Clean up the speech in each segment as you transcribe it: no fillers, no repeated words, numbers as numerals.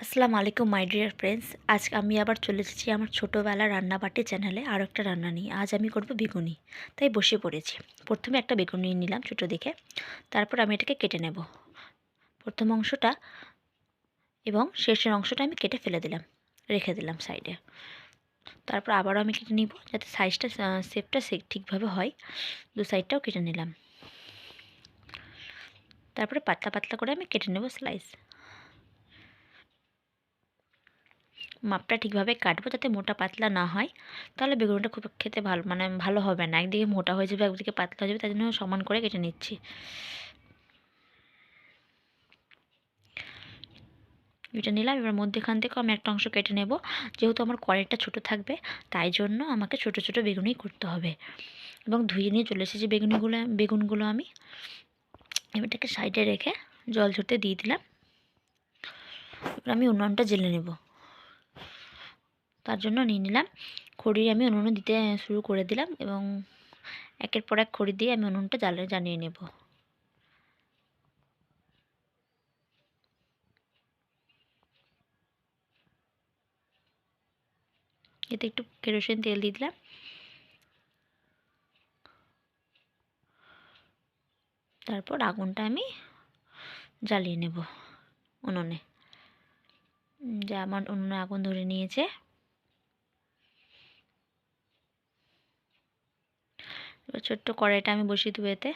আসসালামু আলাইকুম my dear friends. আজ আমি আবার চলে এসেছি আমার ছোটোবেলার রান্নাবাটি চ্যানেলে আরও একটা রান্না নিয়ে। আজ আমি করব বেগুনি, তাই বসে পড়েছি। প্রথমে একটা বেগুন নিয়ে নিলাম ছোটো দেখে, তারপর আমি এটাকে কেটে নেব। প্রথম অংশটা এবং শেষের অংশটা আমি কেটে ফেলে দিলাম, রেখে দিলাম সাইডে। তারপর আবারও আমি কেটে নিব যাতে সাইজটা শেপটা ঠিকভাবে হয়। দু সাইডটাও কেটে নিলাম। তারপরে পাতলা পাতলা করে আমি কেটে নেব স্লাইস। মাপটা ঠিকভাবে কাটবো যাতে মোটা পাতলা না হয়, তাহলে বেগুনটা খুব খেতে ভালো হবে না। একদিকে মোটা হয়ে যাবে, একদিকে পাতলা হয়ে যাবে, তাই জন্য সমান করে কেটে নিচ্ছি। এটা নিলাম। এবার মধ্যেখান থেকেও আমি একটা অংশ কেটে নেব। যেহেতু আমার কড়াইটা ছোটো থাকবে, তাই জন্য আমাকে ছোটো ছোটো বেগুনই করতে হবে। এবং ধুয়ে নিয়ে চলে এসেছি বেগুনগুলো আমি এবারটাকে সাইডে রেখে জল ঝরতে দিয়ে দিলাম। এবার আমি উনুনটা জ্বেলে নেব। তার জন্য নিয়ে নিলাম খড়ি। আমি উনুনে দিতে শুরু করে দিলাম এবং একের পর এক খড়ি দিয়ে আমি উনুনটা জ্বালিয়ে নেব। এতে একটু কেরোসিন তেল দিয়ে দিলাম। তারপর আগুনটা আমি জ্বালিয়ে নেব উনুনে। যা আমার উনুনে আগুন ধরে নিয়েছে। এবার ছোট্ট কড়াইটা আমি বসিয়ে দেবো এতে।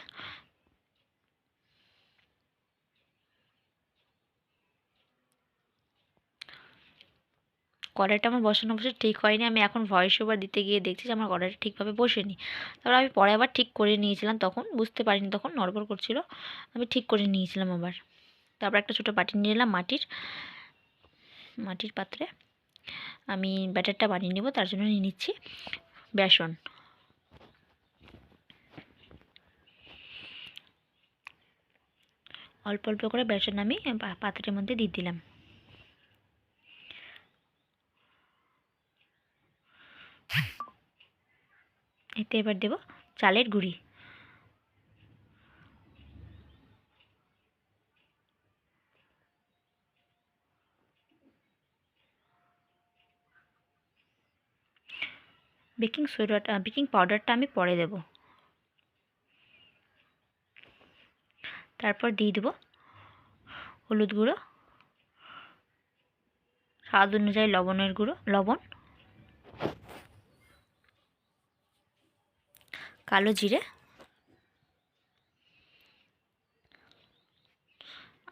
কড়াইটা আমার বসানো ঠিক হয়নি। আমি এখন ভয়েস ওভার দিতে গিয়ে দেখছি যে আমার কড়াইটা ঠিকভাবে বসেনি। তারপর আমি পরে আবার ঠিক করে নিয়েছিলাম, তখন বুঝতে পারিনি, তখন নড়বড় করছিল। আমি ঠিক করে নিয়েছিলাম আবার। তারপর একটা ছোটো বাটি নিয়ে নিলাম মাটির পাত্রে। আমি ব্যাটারটা বানিয়ে নেব, তার জন্য নিয়ে নিচ্ছি বেসন। অল্প অল্প করে বেসন আমি পাত্রের মধ্যে দিয়ে দিলাম। এতে এবার দেব চালের গুঁড়ি। বেকিং পাউডারটা আমি পরে দেব। তারপর দিয়ে দেব হলুদ গুঁড়ো, স্বাদ অনুযায়ী লবণ, কালো জিরে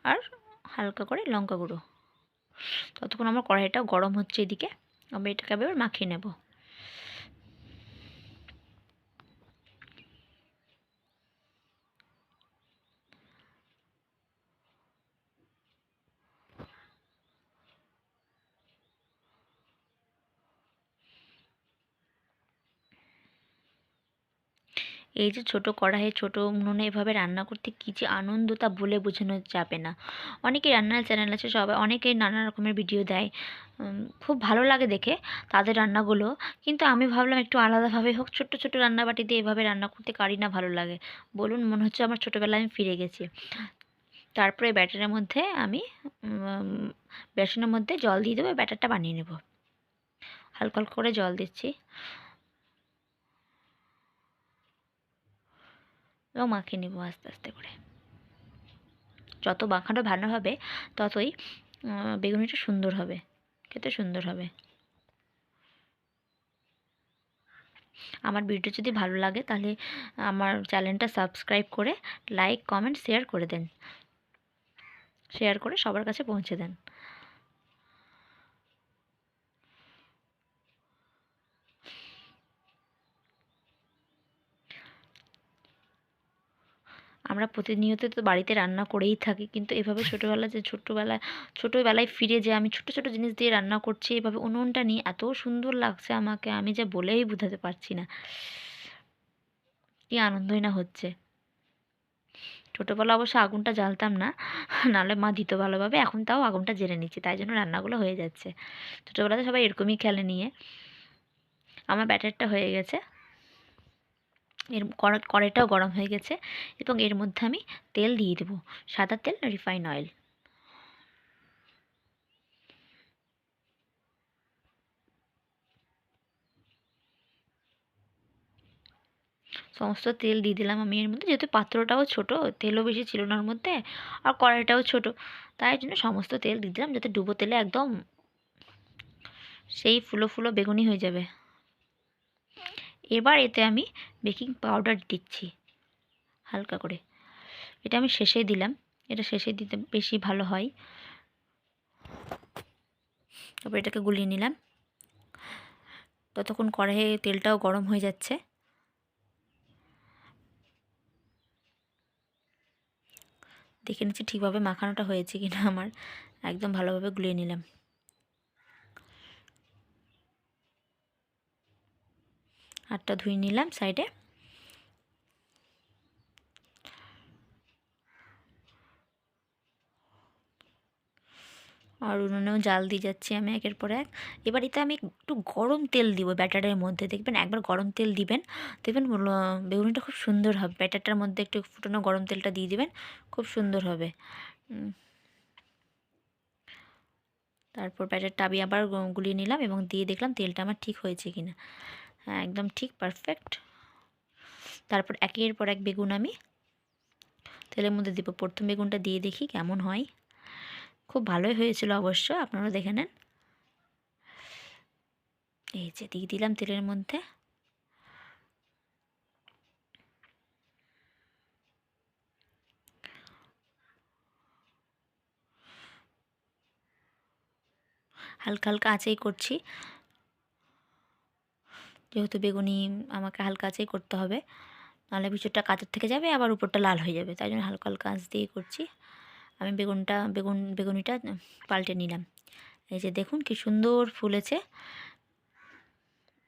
আর হালকা করে লঙ্কা গুঁড়ো। ততক্ষণ আমার কড়াইটা গরম হচ্ছে এদিকে। আমি এটাকে এবার মাখিয়ে নেব। এই যে ছোটো কড়াইয়ে ছোটো উনুনে এভাবে রান্না করতে কী যে আনন্দ, তা বলে বোঝানো যাবে না। অনেকেই রান্নার চ্যানেল আছে, সবাই অনেকেই নানা রকমের ভিডিও দেয়। খুব ভালো লাগে দেখে তাদের রান্নাগুলো। কিন্তু আমি ভাবলাম একটু আলাদাভাবে হোক, ছোট্ট ছোট্ট রান্নাবাটি দিয়ে এভাবে রান্না করতে কারই না ভালো লাগে বলুন। মনে হচ্ছে আমার ছোটোবেলায় আমি ফিরে গেছি। তারপরে ব্যাটারের মধ্যে আমি বেসনের মধ্যে জল দিয়ে দেবো, ব্যাটারটা বানিয়ে নেব। হালকা হালকা করে জল দিচ্ছি এবং মাখিয়ে নেব আস্তে আস্তে করে। যত মাখানো ভালো হবে ততই বেগুনিটা সুন্দর হবে, খেতে সুন্দর হবে। আমার ভিডিও যদি ভালো লাগে তাহলে আমার চ্যানেলটা সাবস্ক্রাইব করে লাইক কমেন্ট শেয়ার করে দেন, শেয়ার করে সবার কাছে পৌঁছে দেন। আমরা প্রতিনিয়ত তো বাড়িতে রান্না করেই থাকি, কিন্তু এভাবে ছোটোবেলায় ফিরে যে আমি ছোটো ছোটো জিনিস দিয়ে রান্না করছি, এভাবে উনুনটা নিয়ে এত সুন্দর লাগছে আমাকে, আমি যা বলেই বোঝাতে পারছি না। কী আনন্দই না হচ্ছে। ছোটোবেলা অবশ্য আগুনটা জ্বালতাম না, নাহলে মা দিত ভালোভাবে। এখন তাও আগুনটা জ্বেলে নিচ্ছি, তাই জন্য রান্নাগুলো হয়ে যাচ্ছে। ছোটোবেলাতে সবাই এরকমই খেলে নিয়ে। আমার ব্যাটারটা হয়ে গেছে। কড়াইটাও গরম হয়ে গেছে এবং এর মধ্যে আমি তেল দিয়ে দেবো, সাদা তেল, রিফাইন অয়েল। সমস্ত তেল দিয়ে দিলাম আমি এর মধ্যে, যেহেতু পাত্রটাও ছোট, তেলও বেশি ছিল না ওর মধ্যে, আর কড়াইটাও ছোট, তাই জন্য সমস্ত তেল দিয়ে দিলাম, যাতে ডুবো তেলে একদম সেই ফুলো ফুলো বেগুনি হয়ে যাবে। এবার এতে আমি বেকিং পাউডার দিচ্ছি হালকা করে, এটা আমি শেষে দিলাম, এটা শেষে দিতে বেশি ভালো হয়। তারপর এটাকে গুলিয়ে নিলাম, ততক্ষণ কড়াইয়ে তেলটাও গরম হয়ে যাচ্ছে। দেখে নিচ্ছি ঠিকভাবে মাখানোটা হয়েছে কিনা আমার, একদম ভালোভাবে গুলিয়ে নিলাম। হাতটা ধুয়ে নিলাম সাইডে। আর উনুনেও জাল দিয়ে যাচ্ছি আমি একের পর এক। এবার এতে আমি একটু গরম তেল দিব ব্যাটারের মধ্যে, দেখবেন একবার গরম তেল দিবেন, দেখবেন বেগুনিটা খুব সুন্দর হবে। ব্যাটারটার মধ্যে একটু ফুটানো গরম তেলটা দিয়ে দিবেন, খুব সুন্দর হবে। তারপর ব্যাটারটা আমি আবার গুলিয়ে নিলাম এবং দিয়ে দেখলাম তেলটা আমার ঠিক হয়েছে কিনা। হ্যাঁ, একদম ঠিক, পারফেক্ট। তারপর একের পর এক বেগুন আমি তেলের মধ্যে দিব। প্রথম বেগুনটা দিয়ে দেখি কেমন হয়। খুব ভালোই হয়েছিল অবশ্য, আপনারা দেখে নেন। এই যে দিয়ে দিলাম তেলের মধ্যে। হালকা হালকা আঁচেই করছি, যেহেতু বেগুনি আমাকে হালকা আঁচেই করতে হবে, নাহলে ভিতরটা কাঁচের থেকে যাবে, আবার উপরটা লাল হয়ে যাবে, তাই জন্য হালকা হালকা আঁচ দিয়ে করছি। আমি বেগুনিটা পাল্টে নিলাম। এই যে দেখুন কি সুন্দর ফুলেছে,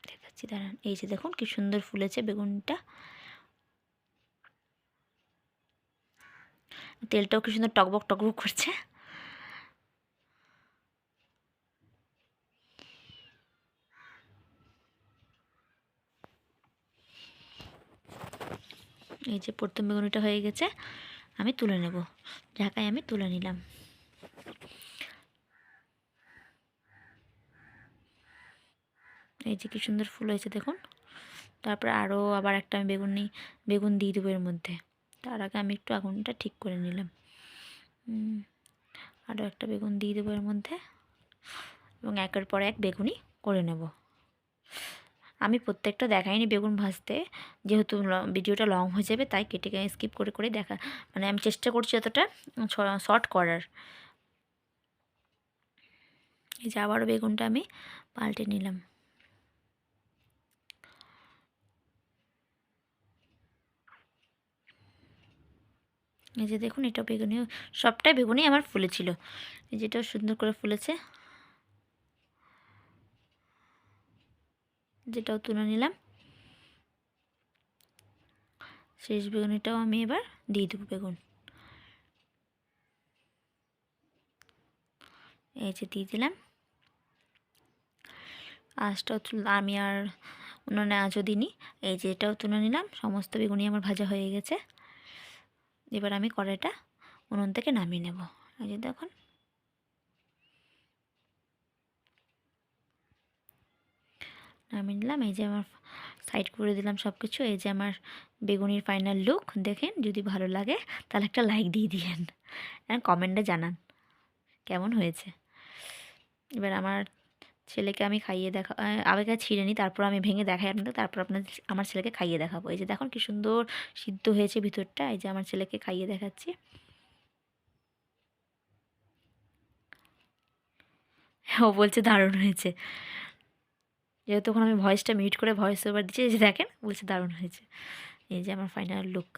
দেখাচ্ছি দাঁড়ান। এই যে দেখুন কি সুন্দর ফুলেছে বেগুনটা, তেলটাও কি সুন্দর টকবক টকবক করছে। এই যে প্রথম বেগুনিটা হয়ে গেছে, আমি তুলে নেব, ঢাকায় আমি তুলে নিলাম। এই যে কি সুন্দর ফুল হয়েছে দেখুন। তারপরে আরও আবার একটা আমি বেগুন দিয়ে দেবো এর মধ্যে। তার আগে আমি একটু আগুনটা ঠিক করে নিলাম। আরও একটা বেগুন দিয়ে দেবো এর মধ্যে এবং একের পর এক বেগুনি করে নেব। আমি প্রত্যেকটা দেখাইনি বেগুন ভাজতে, যেহেতু ভিডিওটা লং হয়ে যাবে, তাই কেটে স্কিপ করে করে দেখা, মানে আমি চেষ্টা করছি যতটা শর্ট করার। এই যে আবারও বেগুনটা আমি পাল্টে নিলাম। এই যে দেখুন, এটা বেগুনি, সবটাই বেগুনি আমার ফুলেছিল। এই যেটাও সুন্দর করে ফুলেছে, যেটাও তুলে নিলাম। শেষ বেগুনিটাও আমি এবার দিয়ে দেবো বেগুন। এই যে দিয়ে দিলাম। আঁচটাও আমি আর উনুনে আঁচও দিইনি। এই যে এটাও তুলে নিলাম, সমস্ত বেগুনি আমার ভাজা হয়ে গেছে। এবার আমি কড়াইটা উনুন থেকে নামিয়ে নেব। এই যে দেখুন, নামিয়ে নিলাম। এই যে আমার সাইড করে দিলাম সব কিছু। এই যে আমার বেগুনির ফাইনাল লুক দেখেন। যদি ভালো লাগে তাহলে একটা লাইক দিয়ে দিয়েন, কমেন্টে জানান কেমন হয়েছে। এবার আমার ছেলেকে আমি খাইয়ে আগে ছিঁড়ে নিই, তারপর আমি ভেঙে দেখাই আপনাদের, তারপর আমার ছেলেকে খাইয়ে দেখাবো। এই যে দেখুন কি সুন্দর সিদ্ধ হয়েছে ভিতরটা। এই যে আমার ছেলেকে খাইয়ে দেখাচ্ছি। ও বলছে দারুণ হয়েছে, যেহেতু তখন আমি ভয়েসটা মিউট করে ভয়েস ওভার দিচ্ছি। এই যে দেখেন, বলছে দারুণ হয়েছে। এই যে আমার ফাইনাল লুক।